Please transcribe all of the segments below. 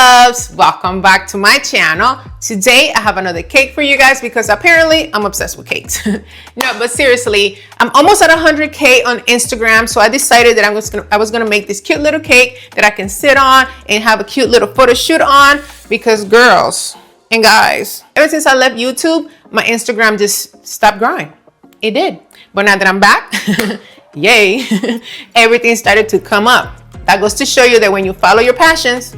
loves, welcome back to my channel. Today I have another cake for you guys because apparently I'm obsessed with cakes. No, but seriously, I'm almost at 100K on Instagram, so I decided that I was gonna make this cute little cake that I can sit on and have a cute little photo shoot on, because girls and guys, ever since I left YouTube, my Instagram just stopped growing. It did. But now that I'm back, yay, everything started to come up. That goes to show you that when you follow your passions,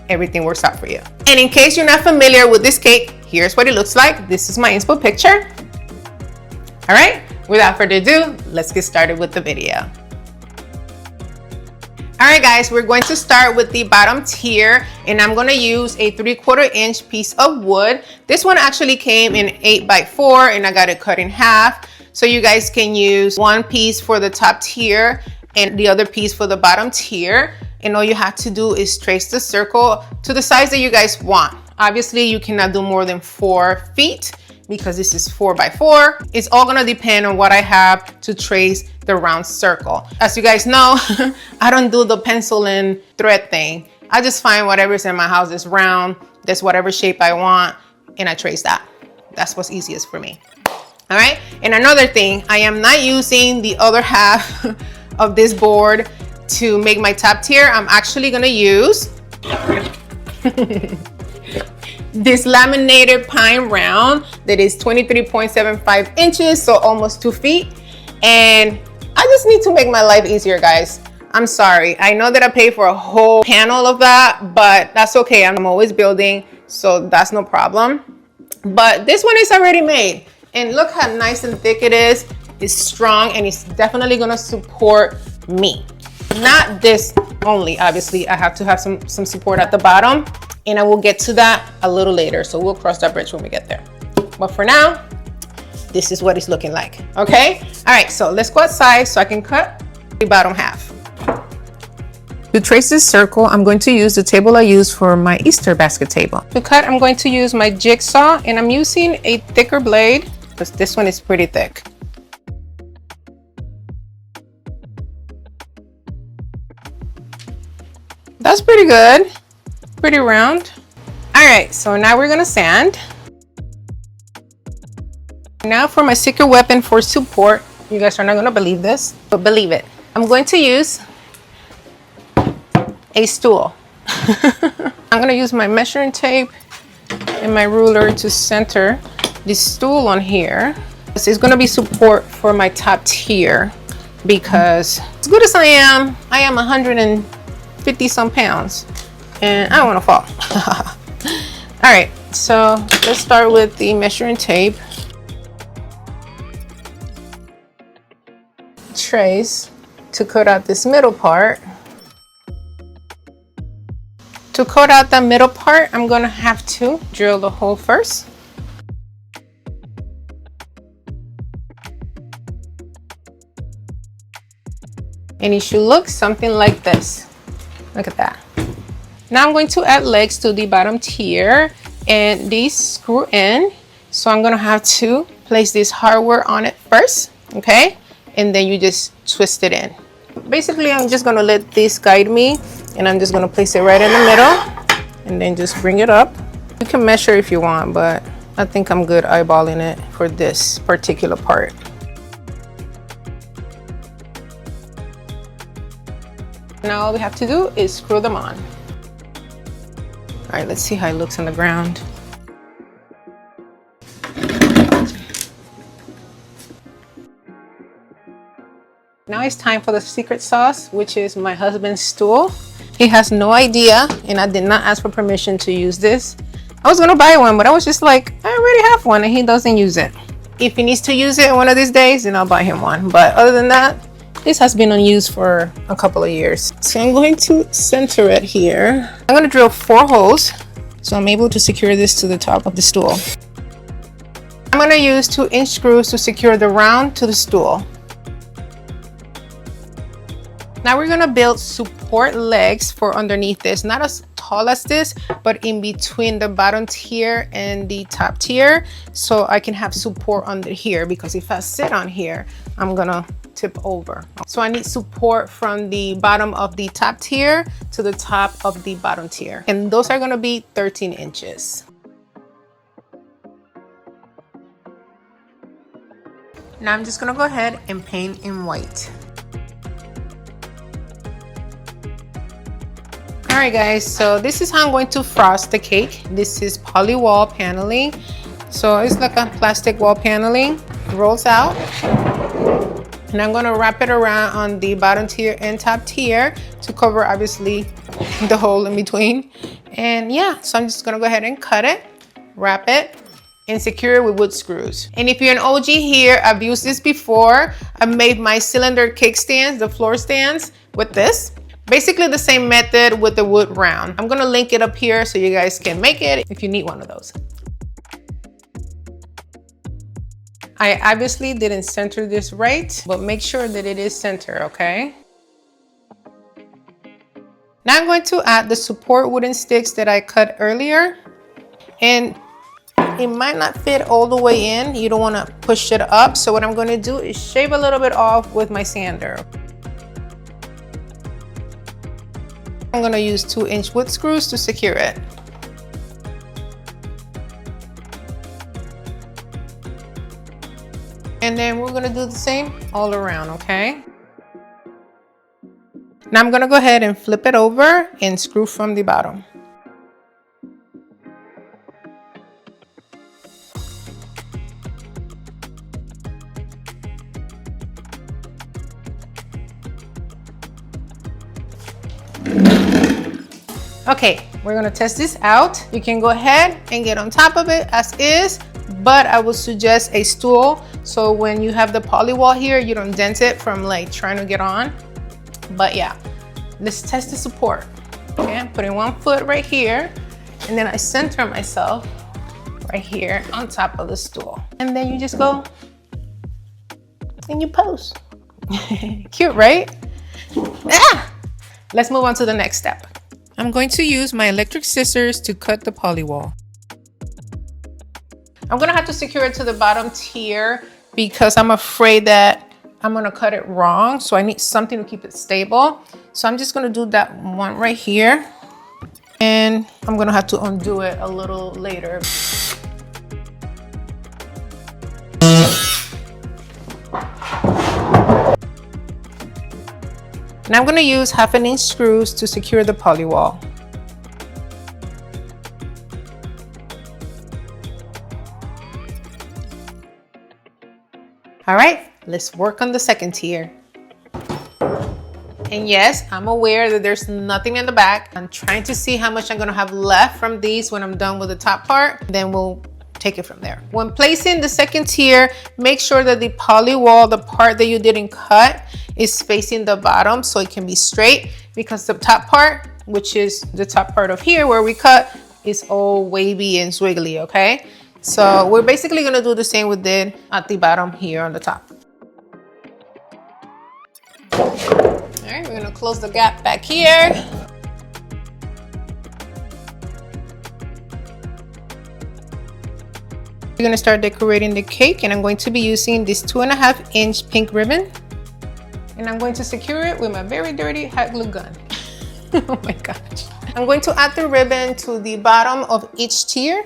everything works out for you. And in case you're not familiar with this cake, here's what it looks like. This is my inspo picture. All right, without further ado, let's get started with the video. All right, guys, we're going to start with the bottom tier, and I'm gonna use a 3/4 inch piece of wood. This one actually came in 8x4, and I got it cut in half. So you guys can use one piece for the top tier and the other piece for the bottom tier. And all you have to do is trace the circle to the size that you guys want. Obviously, you cannot do more than 4 feet because this is 4x4. It's all gonna depend on what I have to trace the round circle. As you guys know, I don't do the pencil and thread thing. I just find whatever's in my house is round, that's whatever shape I want, and I trace that. That's what's easiest for me. All right, and another thing, I am not using the other half of this board to make my top tier. I'm actually gonna use this laminated pine round that is 23.75 inches, so almost 2 feet. And I just need to make my life easier, guys. I'm sorry. I know that I paid for a whole panel of that, but that's okay. I'm always building, so that's no problem. But this one is already made. And look how nice and thick it is. It's strong, and it's definitely gonna support me. Not this only, obviously. I have to have some support at the bottom, and I will get to that a little later. So we'll cross that bridge when we get there. But for now, this is what it's looking like, okay? All right, so let's go outside so I can cut the bottom half. To trace this circle, I'm going to use the table I used for my Easter basket table. To cut, I'm going to use my jigsaw, and I'm using a thicker blade because this one is pretty thick. That's pretty good, pretty round. All right, so now we're gonna sand. Now for my secret weapon for support. You guys are not gonna believe this, but believe it. I'm going to use a stool. I'm gonna use my measuring tape and my ruler to center this stool on here. This is gonna be support for my top tier, because as good as I am 150 some pounds and I don't want to fall. All right, so let's start with the measuring tape. Trace to cut out this middle part. To cut out the middle part, I'm gonna have to drill the hole first. And it should look something like this. Look at that. Now I'm going to add legs to the bottom tier, and these screw in. So I'm gonna have to place this hardware on it first, okay? And then you just twist it in. Basically, I'm just gonna let this guide me, and I'm just gonna place it right in the middle, and then just bring it up. You can measure if you want, but I think I'm good eyeballing it for this particular part. Now all we have to do is screw them on. All right, let's see how it looks on the ground. Now it's time for the secret sauce, which is my husband's stool. He has no idea, and I did not ask for permission to use this. I was gonna buy one, but I was just like, I already have one, and he doesn't use it. If he needs to use it one of these days, then I'll buy him one. But other than that, this has been unused for a couple of years. So I'm going to center it here. I'm gonna drill 4 holes, so I'm able to secure this to the top of the stool. I'm gonna use 2-inch screws to secure the round to the stool. Now we're gonna build support legs for underneath this, not as tall as this, but in between the bottom tier and the top tier, so I can have support under here, because if I sit on here, I'm gonna tip over. So I need support from the bottom of the top tier to the top of the bottom tier. And those are gonna be 13 inches. Now I'm just gonna go ahead and paint in white. All right guys, so this is how I'm going to frost the cake. This is poly wall paneling. So it's like a plastic wall paneling, rolls out. And I'm gonna wrap it around on the bottom tier and top tier to cover obviously the hole in between. And yeah, so I'm just gonna go ahead and cut it, wrap it, and secure it with wood screws. And if you're an OG here, I've used this before. I've made my cylinder cake stands, the floor stands, with this. Basically the same method with the wood round. I'm gonna link it up here so you guys can make it if you need one of those. I obviously didn't center this right, but make sure that it is center, okay? Now I'm going to add the support wooden sticks that I cut earlier. And it might not fit all the way in. You don't wanna push it up. So what I'm gonna do is shave a little bit off with my sander. I'm gonna use 2-inch wood screws to secure it. And then we're gonna do the same all around, okay? Now I'm gonna go ahead and flip it over and screw from the bottom. Okay, we're gonna test this out. You can go ahead and get on top of it as is, but I would suggest a stool. So when you have the poly wall here, you don't dent it from like trying to get on. But yeah, let's test the support. Okay, I'm putting one foot right here, and then I center myself right here on top of the stool. And then you just go and you pose. Cute, right? Ah! Let's move on to the next step. I'm going to use my electric scissors to cut the poly wall. I'm gonna have to secure it to the bottom tier because I'm afraid that I'm gonna cut it wrong. So I need something to keep it stable. So I'm just gonna do that one right here. And I'm gonna have to undo it a little later. Now I'm gonna use 1/2 inch screws to secure the poly wall. All right, let's work on the second tier. And yes, I'm aware that there's nothing in the back. I'm trying to see how much I'm gonna have left from these when I'm done with the top part. Then we'll take it from there. When placing the second tier, make sure that the poly wall, the part that you didn't cut, is facing the bottom so it can be straight, because the top part, which is the top part of here where we cut, is all wavy and swiggly, okay? So we're basically gonna do the same we did at the bottom here on the top. All right, we're gonna close the gap back here. We're gonna start decorating the cake, and I'm going to be using this 2.5 inch pink ribbon. And I'm going to secure it with my very dirty hot glue gun. Oh my gosh. I'm going to add the ribbon to the bottom of each tier.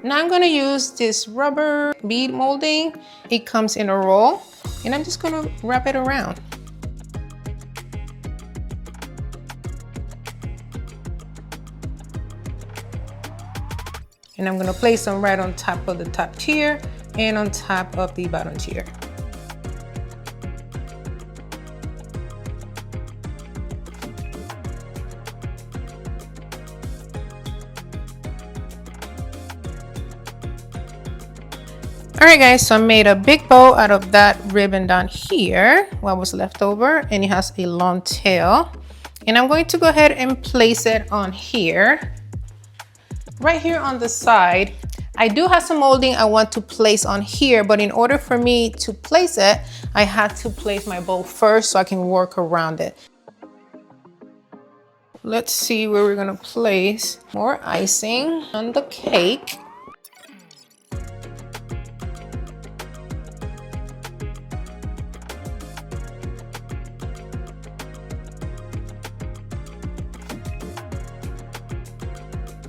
Now I'm gonna use this rubber bead molding. It comes in a roll, and I'm just gonna wrap it around. And I'm gonna place them right on top of the top tier and on top of the bottom tier. All right guys, so I made a big bow out of that ribbon down here, what was left over, and it has a long tail. And I'm going to go ahead and place it on here, right here on the side. I do have some molding I want to place on here, but in order for me to place it, I had to place my bow first so I can work around it. Let's see where we're gonna place more icing on the cake.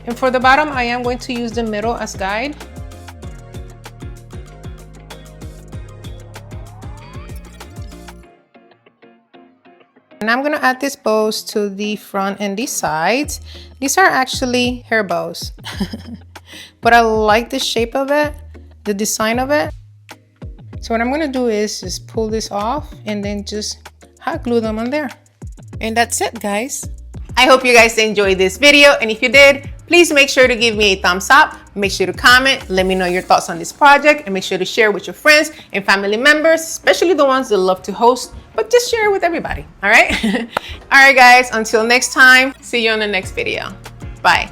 And for the bottom, I am going to use the middle as guide. And I'm gonna add these bows to the front and the sides. These are actually hair bows, but I like the shape of it, the design of it. So what I'm gonna do is just pull this off and then just hot glue them on there. And that's it, guys. I hope you guys enjoyed this video, and if you did, please make sure to give me a thumbs up, make sure to comment, let me know your thoughts on this project, and make sure to share with your friends and family members, especially the ones that love to host, but just share it with everybody, all right? All right, guys, until next time, see you on the next video. Bye.